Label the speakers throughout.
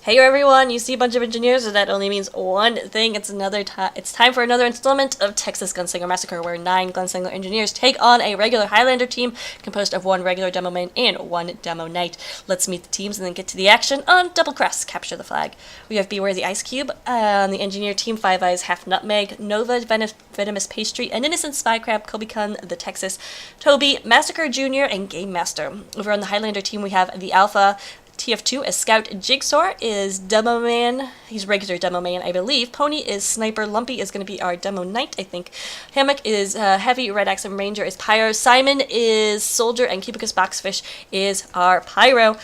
Speaker 1: Hey everyone, you see a bunch of engineers, and that only means one thing. It's time for another installment of Texas Gunslinger Massacre, where 9 Gunslinger engineers take on a regular Highlander team composed of 1 regular demo main and 1 demo knight. Let's meet the teams and then get to the action on Doublecross, Capture the Flag. We have Beware the Ice Cube on the engineer team, Five Eyes, Half Nutmeg, Nova, Venomous Pastry, and Innocent Spy Crab, Kobe Kun, the Texas, Toby, Massacre Jr., and Game Master. Over on the Highlander team, we have the Alpha, TF2 as Scout, Jigsaw is Demo Man. He's regular Demo Man, I believe. Pony is Sniper. Lumpy is going to be our Demo Knight, I think. Hammock is Heavy. Red Axe and Ranger is Pyro. Simon is Soldier, and Cubicus Boxfish is our Pyro.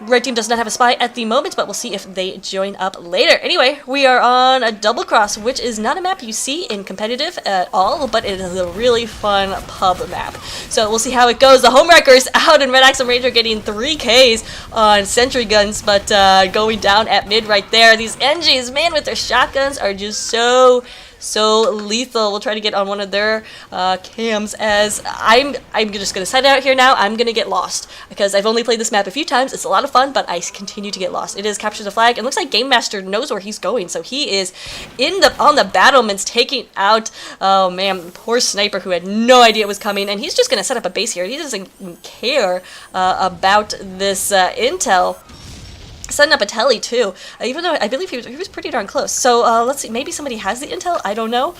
Speaker 1: Red team does not have a spy at the moment, but we'll see if they join up later. Anyway, we are on a Doublecross, which is not a map you see in competitive at all, but it is a really fun pub map. So we'll see how it goes. The Homewreckers out in Red Axe and Ranger getting 3 Ks on sentry guns, but going down at mid right there. These NGs, man, with their shotguns are just so lethal. We'll try to get on one of their cams, as I'm just going to set it out here now. I'm going to get lost because I've only played this map a few times. It's a lot of fun, but I continue to get lost. It is Capture the Flag. It looks like Game Master knows where he's going, so he is on the battlements taking out, oh man, poor Sniper who had no idea it was coming, and he's just going to set up a base here. He doesn't care about this intel. Setting up a telly too, even though I believe he was pretty darn close. So let's see, maybe somebody has the intel, I don't know.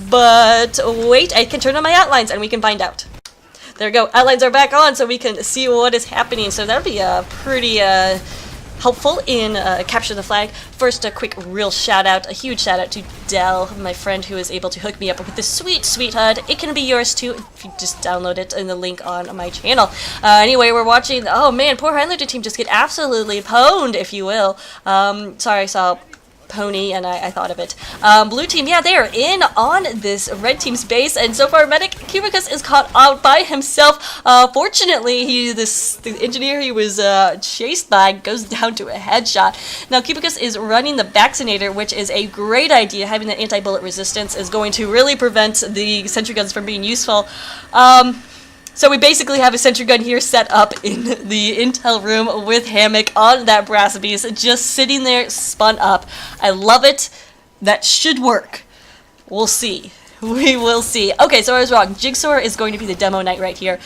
Speaker 1: But wait, I can turn on my outlines and we can find out. There we go, outlines are back on so we can see what is happening. So that'll be pretty helpful in Capture the Flag. First, a quick real shout out, a huge shout out to Dell, my friend who is able to hook me up with this sweet HUD. It can be yours too if you just download it in the link on my channel. Anyway, we're watching, oh man, poor Highlander team just get absolutely pwned, if you will. Sorry, I saw Pony and I thought of it. Blue team, yeah, they are in on this red team's base, and so far Medic Cubicus is caught out by himself. Fortunately, the engineer he was chased by goes down to a headshot. Now Cubicus is running the vaccinator, which is a great idea. Having the anti-bullet resistance is going to really prevent the sentry guns from being useful. So we basically have a sentry gun here set up in the intel room with Hammock on that brass beast, just sitting there spun up. I love it. That should work. We'll see. We will see. Okay, so I was wrong. Jigsaw is going to be the demo knight right here.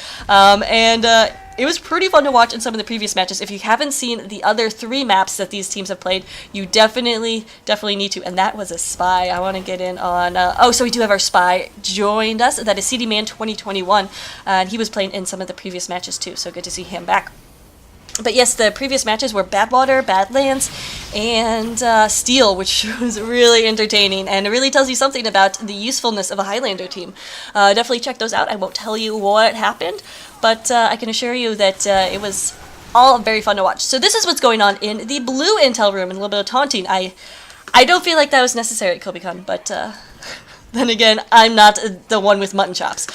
Speaker 1: It was pretty fun to watch in some of the previous matches. If you haven't seen the other 3 maps that these teams have played, you definitely need to. And that was a spy. I want to get in on... oh, so we do have our spy joined us. That is CD Man 2021. And he was playing in some of the previous matches too, so good to see him back. But yes, the previous matches were Badwater, Badlands, and Steel, which was really entertaining, and it really tells you something about the usefulness of a Highlander team. Definitely check those out. I won't tell you what happened, but I can assure you that it was all very fun to watch. So this is what's going on in the blue intel room, and a little bit of taunting. I don't feel like that was necessary, Kobe Kun, but then again, I'm not the one with mutton chops.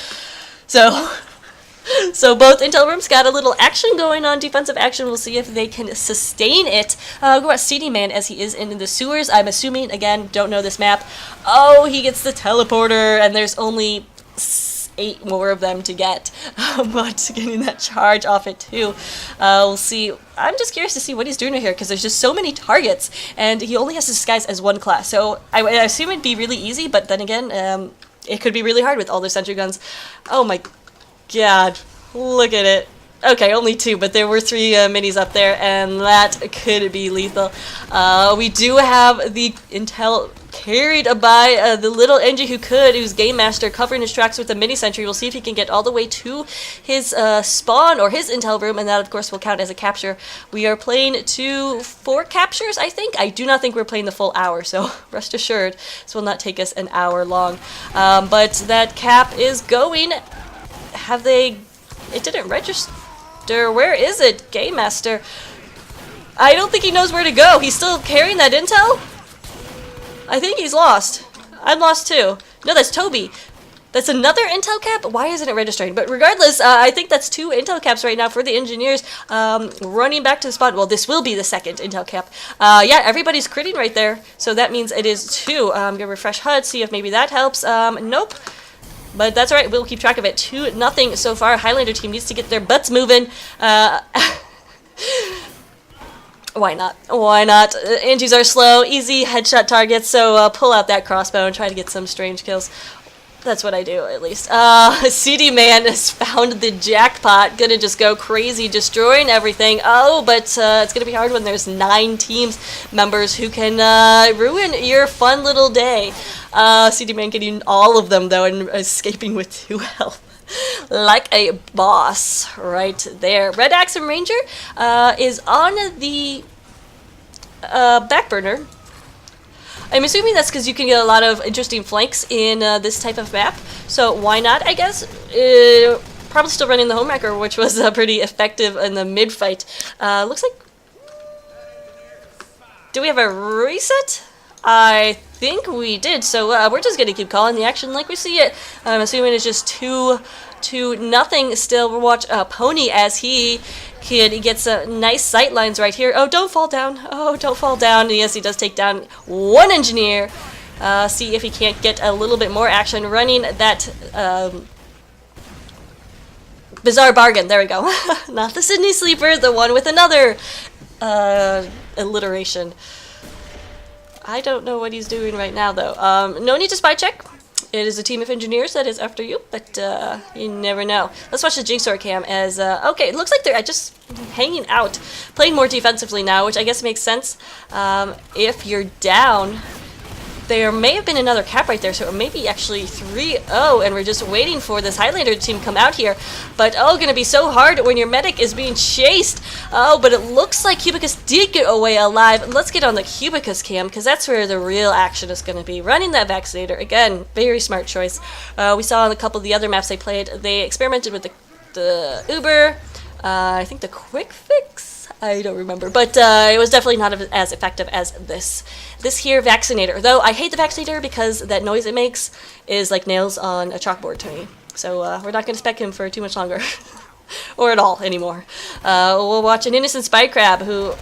Speaker 1: So both intel rooms got a little action going on, defensive action. We'll see if they can sustain it. Go about CD Man as he is in the sewers. I'm assuming, again, don't know this map. Oh, he gets the teleporter, and there's only 8 more of them to get. But getting that charge off it too. We'll see. I'm just curious to see what he's doing here, because there's just so many targets, and he only has to disguise as 1 class. So I assume it'd be really easy, but then again, it could be really hard with all those sentry guns. Oh my God, look at it. Okay, only 2, but there were 3 minis up there, and that could be lethal. We do have the intel carried by the little NG who's Game Master, covering his tracks with the mini sentry. We'll see if he can get all the way to his spawn or his intel room, and that of course will count as a capture. We are playing 4 captures, I think. I do not think we're playing the full hour, so rest assured this will not take us an hour long. But that cap is going. It didn't register. Where is it? Game Master. I don't think he knows where to go. He's still carrying that intel? I think he's lost. I'm lost too. No, that's Toby. That's another intel cap? Why isn't it registering? But regardless, I think that's 2 intel caps right now for the engineers running back to the spot. Well, this will be the 2nd intel cap. Yeah, everybody's critting right there. So that means it is 2. I'm going to refresh HUD, see if maybe that helps. Nope. But that's alright, we'll keep track of it. 2-0 so far. Highlander team needs to get their butts moving. Why not? Why not? Angies are slow, easy headshot targets, so pull out that crossbow and try to get some strange kills. That's what I do, at least. CD Man has found the jackpot. Gonna just go crazy, destroying everything. Oh, but it's gonna be hard when there's 9 teams members who can ruin your fun little day. CD Man getting all of them, though, and escaping with 2 health. Like a boss, right there. Red Axe and Ranger is on the back burner. I'm assuming that's because you can get a lot of interesting flanks in this type of map, so why not, I guess? Probably still running the Homewrecker, which was pretty effective in the mid-fight. Looks like... Do we have a reset? I think we did, so we're just going to keep calling the action like we see it. I'm assuming it's just 2-0 still. We'll watch Pony as he gets nice sight lines right here. Oh, don't fall down. Oh, don't fall down. Yes, he does take down 1 engineer. See if he can't get a little bit more action running that bizarre bargain. There we go. Not the Sydney Sleeper, the one with another alliteration. I don't know what he's doing right now, though. No need to spy check. It is a team of engineers that is after you, but you never know. Let's watch the Jigsaw cam as... okay, it looks like they're just hanging out, playing more defensively now, which I guess makes sense. If you're down, there may have been another cap right there, so it may be actually 3-0, and we're just waiting for this Highlander team to come out here. But, oh, gonna be so hard when your medic is being chased. Oh, but it looks like Cubicus did get away alive. Let's get on the Cubicus cam, because that's where the real action is gonna be. Running that vaccinator, again, very smart choice. We saw on a couple of the other maps they played, they experimented with the Uber, I think the Quick Fix? I don't remember, but it was definitely not as effective as this here vaccinator. Though I hate the vaccinator because that noise it makes is like nails on a chalkboard to me. So we're not going to spec him for too much longer, or at all anymore. We'll watch an innocent spy crab who,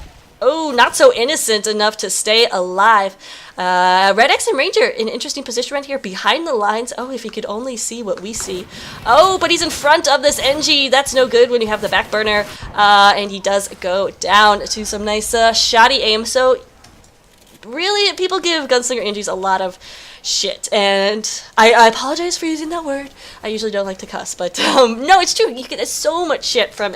Speaker 1: oh, not so innocent enough to stay alive. Red X and Ranger in interesting position right here behind the lines. Oh, if he could only see what we see. Oh, but he's in front of this NG. That's no good when you have the back burner. And he does go down to some nice shoddy aim. So really, people give Gunslinger NGs a lot of shit. And I apologize for using that word. I usually don't like to cuss, but no, it's true. You get so much shit from...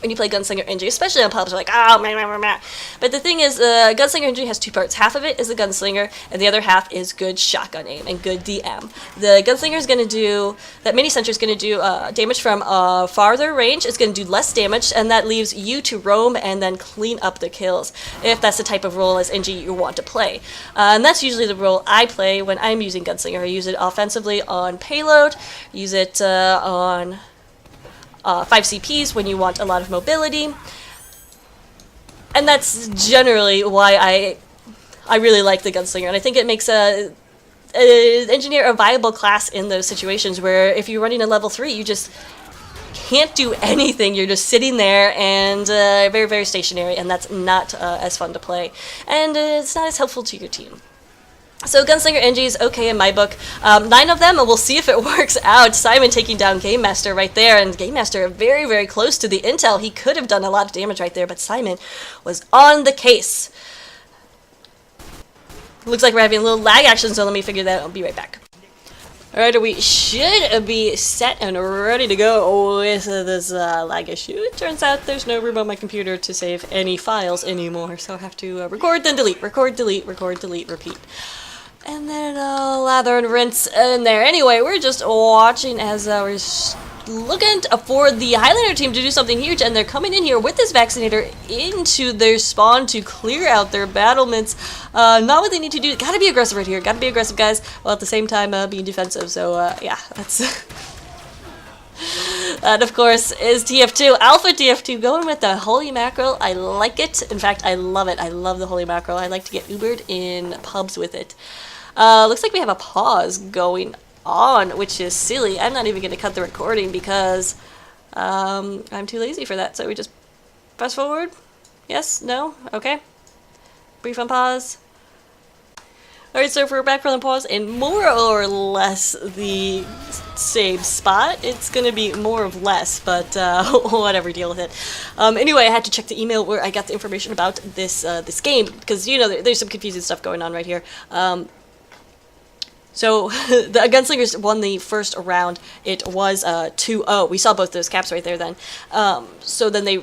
Speaker 1: when you play Gunslinger NG, especially on pubs, like, oh, meh. But the thing is, Gunslinger NG has 2 parts. Half of it is the Gunslinger, and the other half is good shotgun aim and good DM. The Gunslinger is going to do, that mini sentry is going to do damage from farther range. It's going to do less damage, and that leaves you to roam and then clean up the kills, if that's the type of role as NG you want to play. And that's usually the role I play when I'm using Gunslinger. I use it offensively on payload, use it on... 5 CPs when you want a lot of mobility, and that's generally why I really like the Gunslinger, and I think it makes an engineer a viable class in those situations where if you're running a level 3, you just can't do anything. You're just sitting there and very, very stationary, and that's not as fun to play, and it's not as helpful to your team. So Gunslinger NG is okay in my book. 9 of them, and we'll see if it works out. Simon taking down Game Master right there, and Game Master very, very close to the intel. He could have done a lot of damage right there, but Simon was on the case. Looks like we're having a little lag action, so let me figure that out. I'll be right back. Alright, we should be set and ready to go with this lag issue. It turns out there's no room on my computer to save any files anymore, so I have to record, then delete, record, delete, record, delete, repeat. And then lather and rinse in there. Anyway, we're just watching as we're looking for the Highlander team to do something huge, and they're coming in here with this vaccinator into their spawn to clear out their battlements. Not what they need to do. Gotta be aggressive right here. Gotta be aggressive, guys, while at the same time being defensive. So yeah, that's... That, of course, is TF2. Alpha TF2 going with the Holy Mackerel. I like it. In fact, I love it. I love the Holy Mackerel. I like to get Ubered in pubs with it. Looks like we have a pause going on, which is silly. I'm not even going to cut the recording because I'm too lazy for that. So we just press forward. Yes? No? Okay. Brief on pause. Alright, so if we're back from the pause in more or less the same spot, it's gonna be more of less, but whatever, deal with it. Anyway, I had to check the email where I got the information about this game, because, you know, there's some confusing stuff going on right here. So, the Gunslingers won the first round. It was 2-0. We saw both those caps right there then. So then there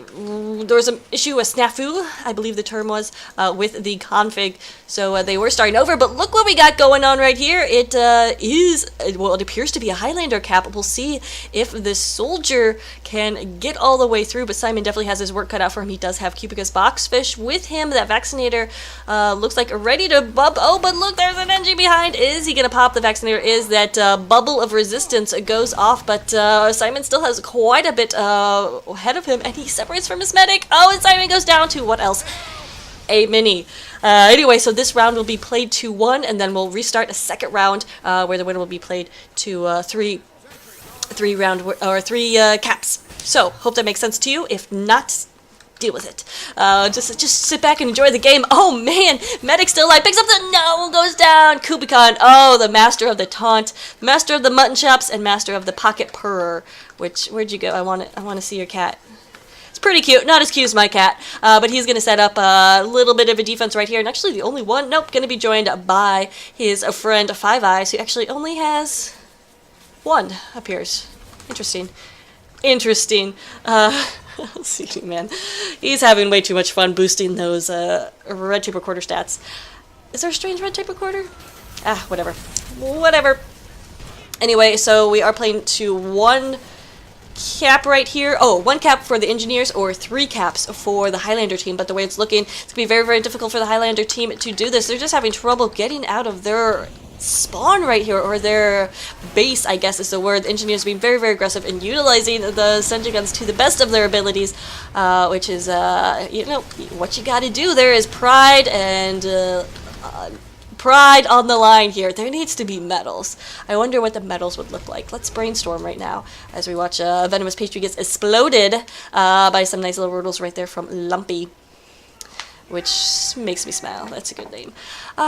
Speaker 1: was an issue, a snafu, I believe the term was, with the config. So they were starting over, but look what we got going on right here. It it appears to be a Highlander cap. We'll see if this soldier can get all the way through, but Simon definitely has his work cut out for him. He does have Cupicus Boxfish with him. That Vaccinator looks like ready to bub. Oh, but look, there's an NG behind. Is he going to pop the Vaccinator? Is that bubble of resistance goes off, but Simon still has quite a bit ahead of him, and he separates from his medic. Oh, and Simon goes down to, what else? A mini. Anyway, so this round will be played 2-1, and then we'll restart a second round where the winner will be played to three caps. So, hope that makes sense to you. If not, deal with it. Just sit back and enjoy the game. Oh man, medic still alive, picks up the no, goes down. Kubicon, oh, the master of the taunt, master of the mutton chops, and master of the pocket purr. Where'd you go? I want to see your cat. It's pretty cute, not as cute as my cat, but he's gonna set up a little bit of a defense right here, and actually the only one, nope, gonna be joined by his friend Five Eyes, who actually only has one, appears. Interesting. Let's see, man. He's having way too much fun boosting those red tape recorder stats. Is there a strange red tape recorder? Ah, whatever. Anyway, so we are playing to one cap right here. Oh, one cap for the engineers or 3 caps for the Highlander team, but the way it's looking, it's going to be very, very difficult for the Highlander team to do this. They're just having trouble getting out of their spawn right here, or their base, I guess is the word. The engineers being very, very aggressive and utilizing the Senja guns to the best of their abilities, which is, you know, what you gotta do. There is pride and pride on the line here. There needs to be medals. I wonder what the medals would look like. Let's brainstorm right now as we watch Venomous Pastry gets exploded by some nice little riddles right there from Lumpy, which makes me smile. That's a good name.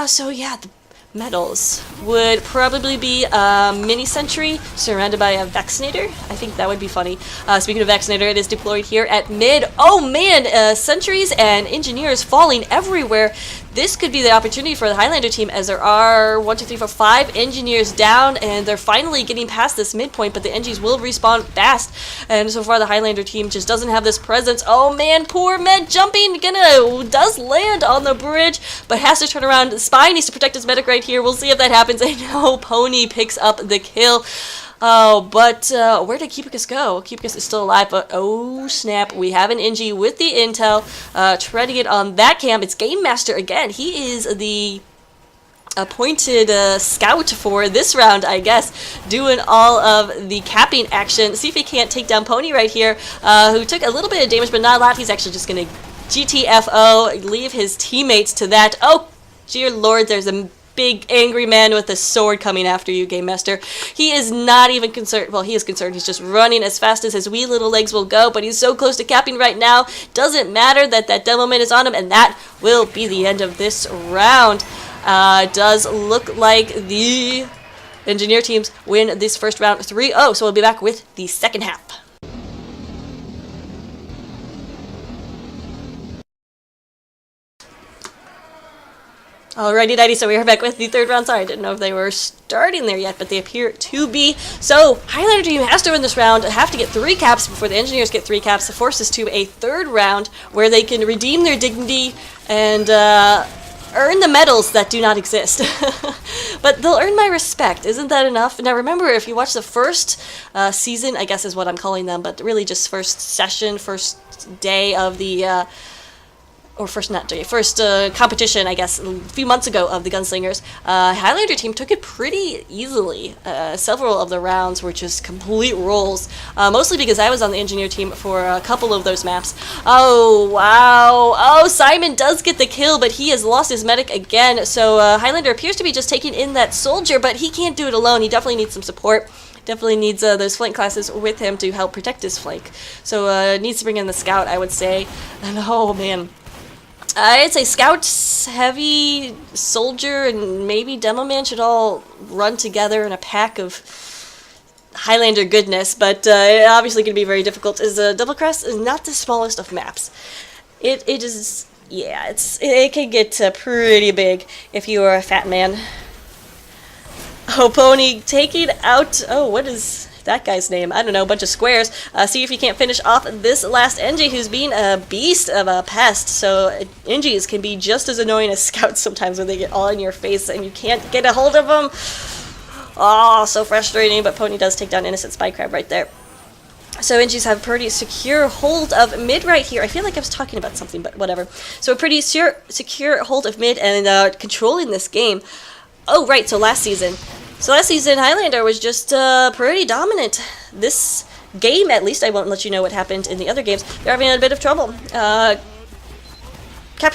Speaker 1: So yeah, the medals would probably be a mini sentry surrounded by a vaccinator. I think that would be funny. Speaking of vaccinator, it is deployed here at mid. Oh man, sentries and engineers falling everywhere. This could be the opportunity for the Highlander team, as there are 5 engineers down, and they're finally getting past this midpoint, but the Engies will respawn fast, and so far the Highlander team just doesn't have this presence. Oh man, poor med jumping, does land on the bridge, but has to turn around. Spy needs to protect his medic right here. We'll see if that happens. I know Pony picks up the kill. Oh, but where did Cupicus go? Cupicus is still alive, but oh snap, we have an Engie with the intel, treading it on that camp. It's Game Master again. He is the appointed scout for this round, I guess, doing all of the capping action. See if he can't take down Pony right here, who took a little bit of damage, but not a lot. He's actually just going to GTFO, leave his teammates to that. Oh, dear lord, there's a big angry man with a sword coming after you, Game Master. He is not even concerned. Well, he is concerned. He's just running as fast as his wee little legs will go, but he's so close to capping right now. Doesn't matter that Demoman is on him, and that will be the end of this round. Does look like the engineer teams win this first round 3-0, so we'll be back with the second half. Alrighty, so we are back with the third round. Sorry, I didn't know if they were starting there yet, but they appear to be. So, Highlander team has to win this round, have to get 3 caps before the engineers get 3 caps. It forces to a third round where they can redeem their dignity and earn the medals that do not exist. But they'll earn my respect. Isn't that enough? Now remember, if you watch the first season, I guess is what I'm calling them, but really just first session, first day of the or first competition, I guess, a few months ago of the Gunslingers, Highlander team took it pretty easily. Several of the rounds were just complete rolls, mostly because I was on the engineer team for a couple of those maps. Oh, wow. Oh, Simon does get the kill, but he has lost his medic again, so Highlander appears to be just taking in that soldier, but he can't do it alone. He definitely needs some support. Definitely needs those flank classes with him to help protect his flank. So needs to bring in the scout, I would say. And oh, man. I'd say Scouts, Heavy, Soldier, and maybe Demo Man should all run together in a pack of Highlander goodness, but it obviously can be very difficult, as Doublecross is not the smallest of maps. It is, yeah, it can get pretty big if you are a fat man. Oh, Pony taking out, oh, what is that guy's name? I don't know, a bunch of squares. See if you can't finish off this last Engie, who's being a beast of a pest. So Engies can be just as annoying as Scouts sometimes when they get all in your face and you can't get a hold of them. Oh, so frustrating, but Pony does take down Innocent Spy Crab right there. So Engies have a pretty secure hold of mid right here. I feel like I was talking about something, but whatever. So a pretty secure hold of mid and controlling this game. Oh, right, so last season, Highlander was just pretty dominant. This game, at least, I won't let you know what happened in the other games. They're having a bit of trouble. Capture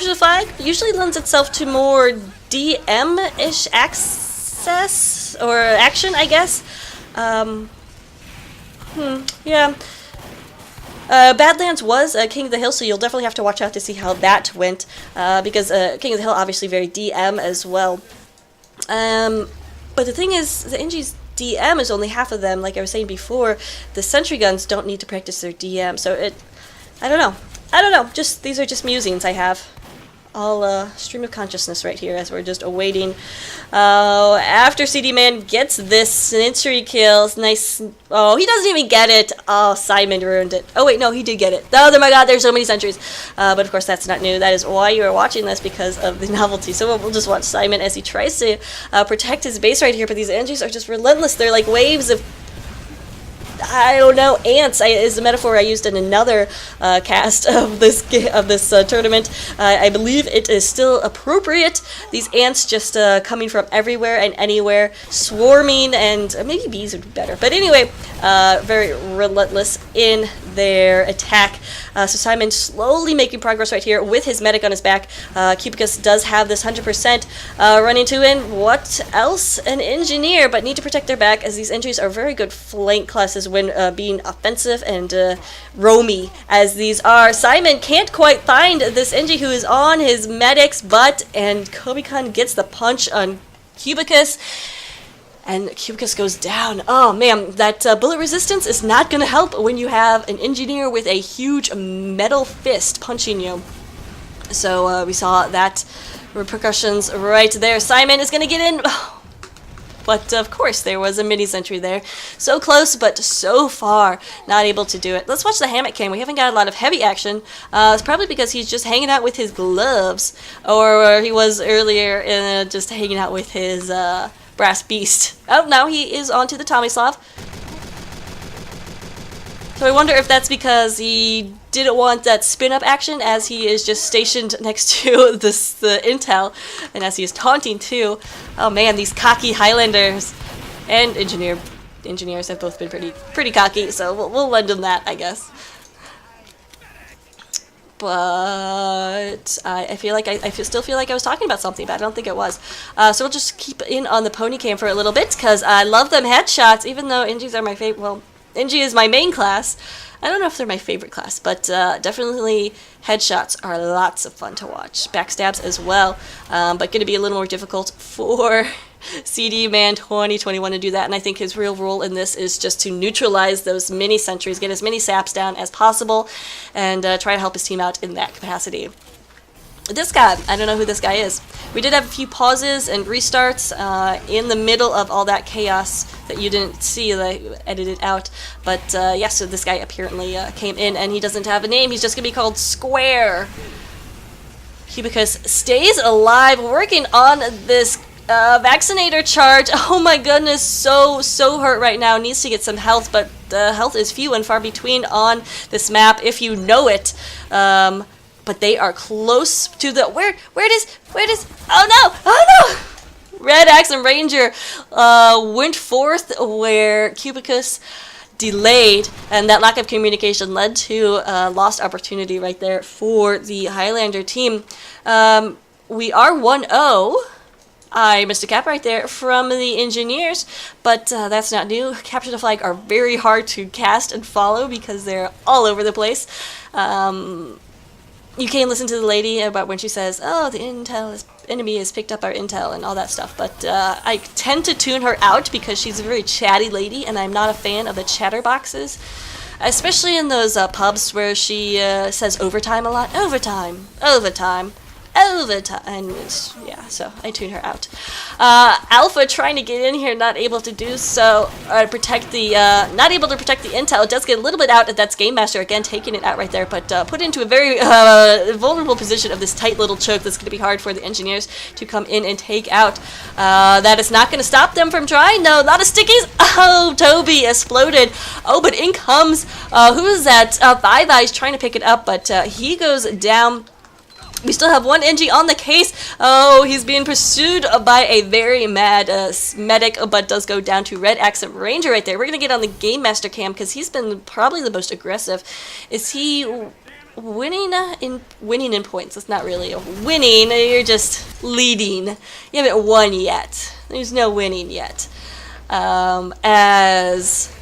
Speaker 1: the Flag usually lends itself to more DM-ish access, or action, I guess. Yeah. Badlands was King of the Hill, so you'll definitely have to watch out to see how that went, because King of the Hill obviously very DM as well. But the thing is, the Engie's DM is only half of them. Like I was saying before, the sentry guns don't need to practice their DM, so I don't know. These are just musings I have. All stream of consciousness right here as we're just awaiting. After CD Man gets this sentry kills, nice. Oh, he doesn't even get it. Oh, Simon ruined it. Oh wait, no, he did get it. Oh my God, there's so many sentries. But of course, that's not new. That is why you are watching this, because of the novelty. So we'll just watch Simon as he tries to protect his base right here. But these Engies are just relentless. They're like waves of, I don't know, ants is a metaphor I used in another cast of this tournament. I believe it is still appropriate. These ants just coming from everywhere and anywhere, swarming, and maybe bees would be better. But anyway, very relentless in their attack. So Simon slowly making progress right here with his medic on his back. Cubicus does have this 100% running to in. What else? An engineer, but need to protect their back, as these Engies are very good flank classes when being offensive and roamy, as these are. Simon can't quite find this Engie who is on his medic's butt, and Kobe-kun gets the punch on Cubicus. And Cubicus goes down. Oh man, that bullet resistance is not going to help when you have an engineer with a huge metal fist punching you. So we saw that repercussions right there. Simon is going to get in. But of course, there was a mini sentry there. So close, but so far, not able to do it. Let's watch the hammock cam. We haven't got a lot of heavy action. It's probably because he's just hanging out with his gloves, or he was earlier just hanging out with his brass beast. Oh, now he is onto the Tomislav. So I wonder if that's because he didn't want that spin-up action, as he is just stationed next to the intel, and as he is taunting too. Oh man, these cocky Highlanders and engineers have both been pretty cocky, so we'll lend them that, I guess. But I feel like I still feel like I was talking about something, but I don't think it was. So we'll just keep in on the pony cam for a little bit, because I love them headshots, even though Engies are my favorite. Well, Engie is my main class. I don't know if they're my favorite class, but definitely headshots are lots of fun to watch. Backstabs as well, but going to be a little more difficult for CD Man 2021 to do that, and I think his real role in this is just to neutralize those mini sentries, get as many saps down as possible, and try to help his team out in that capacity. This guy, I don't know who this guy is. We did have a few pauses and restarts in the middle of all that chaos that you didn't see, that I edited out. But yeah, so this guy apparently came in, and he doesn't have a name. He's just going to be called Square. Cubicus stays alive, working on this vaccinator charge. Oh my goodness, so hurt right now. Needs to get some health, but the health is few and far between on this map, if you know it. But they are close to the where it is. Oh no! Red Axe and Ranger went forth where Cubicus delayed, and that lack of communication led to a lost opportunity right there for the Highlander team. We are 1-0. I missed a cap right there from the engineers, but that's not new. Capture the Flag are very hard to cast and follow because they're all over the place. you can listen to the lady about when she says, "Oh, the enemy has picked up our intel," and all that stuff. But I tend to tune her out because she's a very chatty lady, and I'm not a fan of the chatterboxes, especially in those pubs where she says overtime a lot. Overtime, overtime, overtime, and yeah, so I tune her out. Alpha trying to get in here, not able to do so, protect the, not able to protect the intel. It does get a little bit out, that's Game Master again taking it out right there, but put into a very vulnerable position of this tight little choke that's going to be hard for the engineers to come in and take out. That is not going to stop them from trying. No, a lot of stickies. Oh, Toby exploded. Oh, but in comes, who is that? Five Eyes trying to pick it up, but he goes down. We still have one NG on the case. Oh, he's being pursued by a very mad medic, but does go down to Red Accent Ranger right there. We're going to get on the Game Master cam because he's been probably the most aggressive. Is he winning in points? It's not really a winning. You're just leading. You haven't won yet. There's no winning yet. As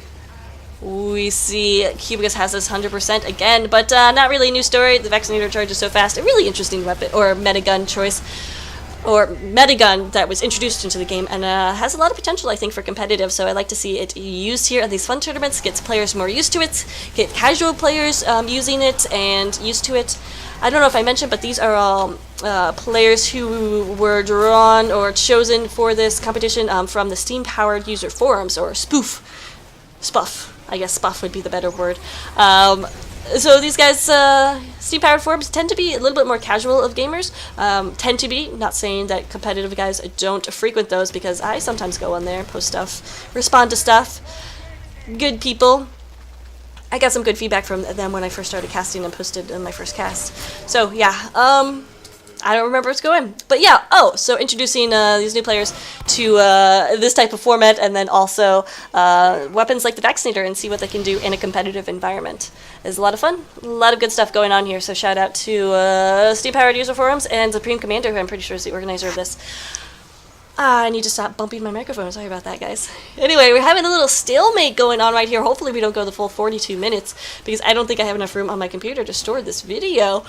Speaker 1: we see Cubicus has this 100% again, but not really a new story. The Vaccinator charges so fast. A really interesting weapon, or metagun choice, or metagun that was introduced into the game, and has a lot of potential, I think, for competitive, so I like to see it used here at these fun tournaments, gets players more used to it, get casual players using it and used to it. I don't know if I mentioned, but these are all players who were drawn or chosen for this competition from the Steam-powered user forums, or Spuff. I guess Spuff would be the better word. So these guys, Steam-powered forums tend to be a little bit more casual of gamers. Tend to be, not saying that competitive guys don't frequent those, because I sometimes go on there, post stuff, respond to stuff. Good people. I got some good feedback from them when I first started casting and posted my first cast. So yeah, I don't remember what's going, but yeah. Oh, so introducing these new players to this type of format, and then also weapons like the Vaccinator, and see what they can do in a competitive environment. It's a lot of fun, a lot of good stuff going on here. So shout out to Steam-powered user forums and Supreme Commander, who I'm pretty sure is the organizer of this. I need to stop bumping my microphone. Sorry about that, guys. Anyway, we're having a little stalemate going on right here. Hopefully we don't go the full 42 minutes, because I don't think I have enough room on my computer to store this video.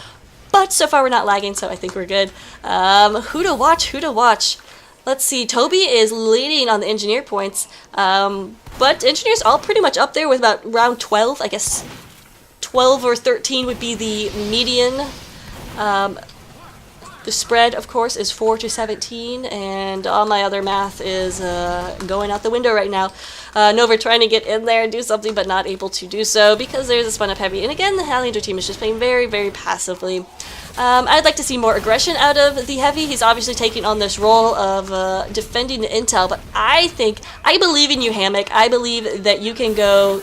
Speaker 1: But so far we're not lagging, so I think we're good. Who to watch? Who to watch? Let's see. Toby is leading on the engineer points, but engineers all pretty much up there with about round 12. I guess 12 or 13 would be the median. The spread, of course, is 4 to 17, and all my other math is going out the window right now. Nova trying to get in there and do something, but not able to do so because there's a spun up heavy. And again, the Highlander team is just playing very, very passively. I'd like to see more aggression out of the heavy. He's obviously taking on this role of defending the intel, but I believe in you, Hammock. I believe that you can go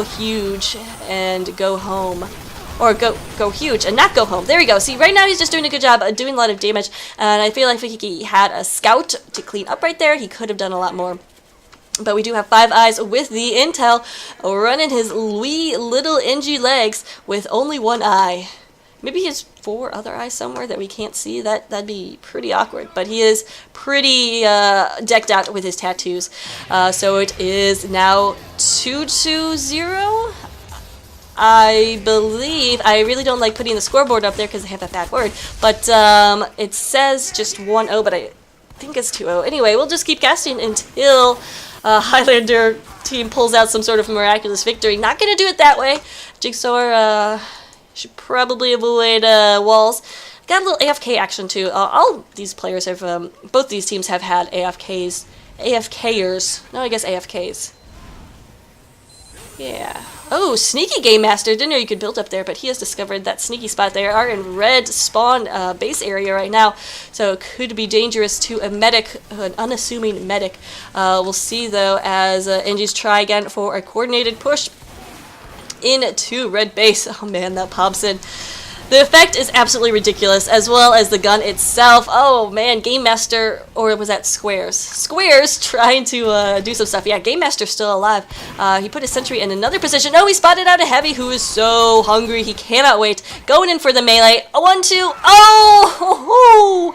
Speaker 1: huge and go home. Or go huge and not go home. There we go. See, right now he's just doing a good job doing a lot of damage, and I feel like if he had a scout to clean up right there, he could have done a lot more. But we do have Five Eyes with the intel, running his wee little NG legs with only one eye. Maybe he has 4 other eyes somewhere that we can't see. That'd be pretty awkward. But he is pretty decked out with his tattoos. So it is now 2-0. I believe, I really don't like putting the scoreboard up there because I have that bad word, but it says just 1-0, but I think it's 2-0. Anyway, we'll just keep casting until Highlander team pulls out some sort of miraculous victory. Not going to do it that way. Jigsaw should probably avoid walls. Got a little AFK action too. All these players have, both these teams have had AFKers. No, I guess AFKs. Yeah. Oh, sneaky Game Master. Didn't know you could build up there, but he has discovered that sneaky spot. They are in red spawn base area right now, so it could be dangerous to a medic, an unassuming medic. We'll see, though, as NGs try again for a coordinated push into red base. Oh, man, that Pobson. The effect is absolutely ridiculous, as well as the gun itself. Oh man, Game Master, or was that Squares? Squares trying to do some stuff. Yeah, Game Master's still alive. He put his sentry in another position. Oh, he spotted out a heavy who is so hungry. He cannot wait. Going in for the melee. A 1-2. Oh!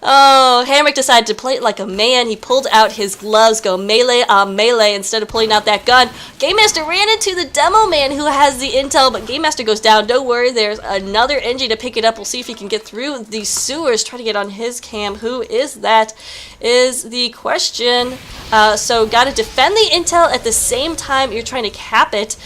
Speaker 1: Oh, Hamrick decided to play it like a man. He pulled out his gloves, go melee on melee instead of pulling out that gun. Game Master ran into the demo man who has the intel, but Game Master goes down. Don't worry, there's another NG to pick it up. We'll see if he can get through the sewers. Try to get on his cam. Who is that? Is the question. So gotta defend the intel at the same time you're trying to cap it.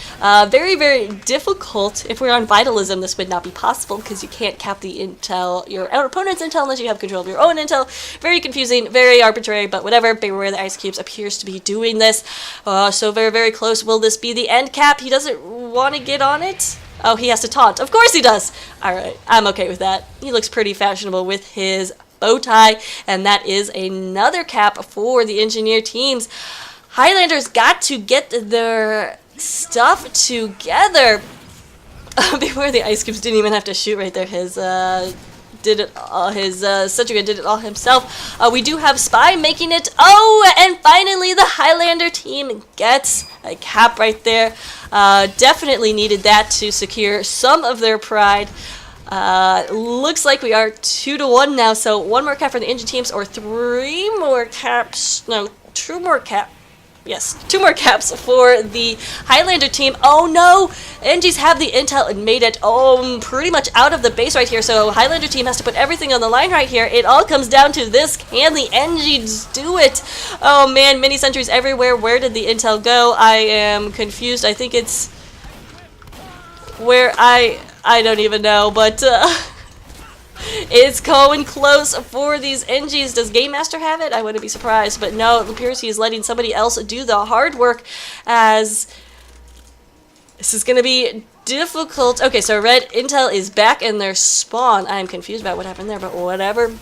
Speaker 1: Very, very difficult. If we're on Vitalism, this would not be possible because you can't cap the intel, your opponent's intel, unless you have control of your own intel. Very confusing, very arbitrary, but whatever. Beware the Ice Cubes appears to be doing this. So very, very close. Will this be the end cap? He doesn't want to get on it. Oh, he has to taunt. Of course he does. Alright, I'm okay with that. He looks pretty fashionable with his bow tie, and that is another cap for the engineer teams. Highlanders got to get their stuff together. Before the Ice Cubes didn't even have to shoot right there. His Centrica did it all himself. We do have Spy making it. Oh, and finally the Highlander team gets a cap right there. Definitely needed that to secure some of their pride. Looks like we are 2-1 now, so one more cap for the engine teams, or 3 more caps. No, 2 more caps. Yes, 2 more caps for the Highlander team. Oh no! NGs have the intel and made it pretty much out of the base right here, so Highlander team has to put everything on the line right here. It all comes down to this. Can the NGs do it? Oh man, mini sentries everywhere. Where did the intel go? I am confused. I think it's where I don't even know, but it's going close for these NGs. Does Game Master have it? I wouldn't be surprised, but no, it appears he is letting somebody else do the hard work, as this is going to be difficult. Okay, so red intel is back in their spawn. I'm confused about what happened there, but whatever.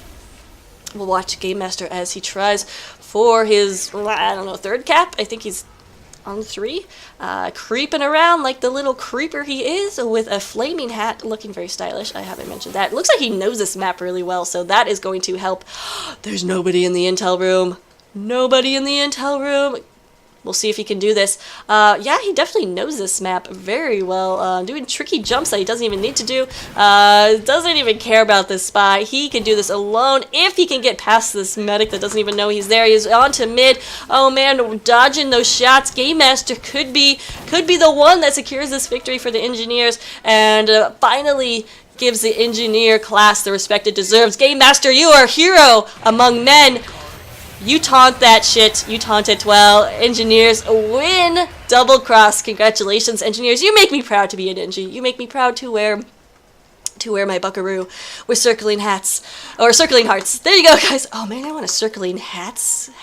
Speaker 1: We'll watch Game Master as he tries for his, I don't know, 3rd cap. I think he's on 3, creeping around like the little creeper he is, with a flaming hat, looking very stylish. I haven't mentioned that. It looks like he knows this map really well, so that is going to help. There's nobody in the intel room. Nobody in the intel room. We'll see if he can do this. Yeah, he definitely knows this map very well. Doing tricky jumps that he doesn't even need to do. Doesn't even care about this spy. He can do this alone if he can get past this medic that doesn't even know he's there. He's on to mid. Oh man, dodging those shots. Game Master could be the one that secures this victory for the engineers, and finally gives the engineer class the respect it deserves. Game Master, you are a hero among men. You taunt that shit. You taunt it well. Engineers win. Double cross. Congratulations, engineers. You make me proud to be an engie. You make me proud to wear my buckaroo with circling hats. Or circling hearts. There you go, guys. Oh, man, I want a circling hat.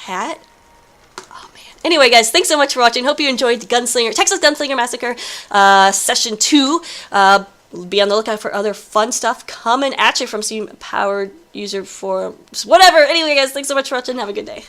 Speaker 1: Oh, man. Anyway, guys, thanks so much for watching. Hope you enjoyed the Texas Gunslinger Massacre Session 2. Be on the lookout for other fun stuff coming at you from Steam Powered User Forums. Whatever. Anyway, guys, thanks so much for watching. Have a good day.